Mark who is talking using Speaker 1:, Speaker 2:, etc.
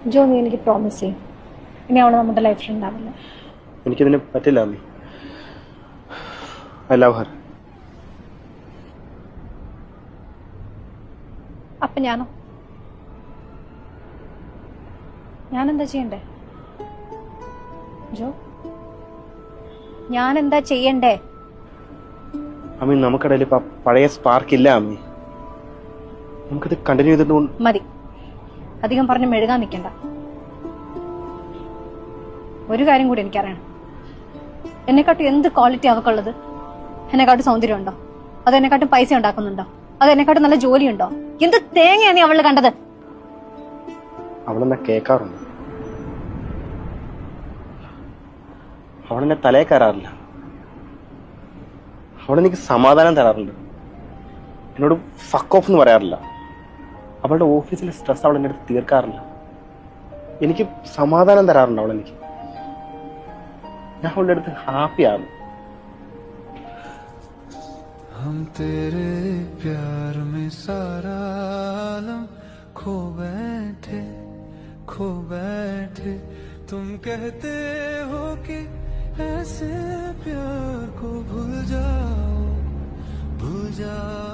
Speaker 1: ജോ, നീ എനിക്ക് പ്രോമിസ് ചെയ്യും ഇനി അവൾ നമ്മുടെ ലൈഫിൽ ഉണ്ടാവില്ല.
Speaker 2: എനിക്കിതിന് പറ്റില്ല അമ്മി. I love her.
Speaker 1: അപ്പൊ ഞാനെന്താ ചെയ്യണ്ടേ ജോ? ഞാനെന്താ ചെയ്യണ്ടേ?
Speaker 2: അമ്മി, നമുക്കിടയിൽ ഇപ്പൊ പഴയ സ്പാർക്ക് ഇല്ല അമ്മി. നമുക്കിത് കണ്ടിന്യൂ ചെയ്തിട്ട്
Speaker 1: മതി. അധികം പറഞ്ഞ് മെഴുകാൻ നിൽക്കണ്ട. ഒരു കാര്യം കൂടി എനിക്കറിയണം. എന്നെക്കാട്ടും എന്ത് ക്വാളിറ്റി അവക്കുള്ളത്? എന്നെക്കാട്ടും സൗന്ദര്യം ഉണ്ടോ? അത് എന്നെക്കാട്ടും പൈസ ഉണ്ടാക്കുന്നുണ്ടോ? അത് എന്നെക്കാട്ടും നല്ല ജോലിയുണ്ടോ? എന്ത് തേങ്ങയാണ് നീ അവള് കണ്ടത്?
Speaker 2: അവളെന്നെ കേൾക്കാറുണ്ട്. അവളെന്നെ തലയെ കയറാറില്ല. അവളെനിക്ക് സമാധാനം തരാറുണ്ട്. എന്നോട് ഫക്ക് ഓഫ് എന്ന് പറയാറില്ല. അവളുടെ ഓഫീസിലെ സ്ട്രെസ് അവൾ എൻ്റെ അടുത്ത് തീർക്കാറില്ല. എനിക്ക് സമാധാനം തരാറുണ്ട് അവളെനിക്ക്. ഞാൻ അവളുടെ അടുത്ത് ഹാപ്പിയാണ്.
Speaker 3: हम तेरे प्यार में सारा आलम खो बैठे तुम कहते हो कि ऐसे प्यार को भूल जाओ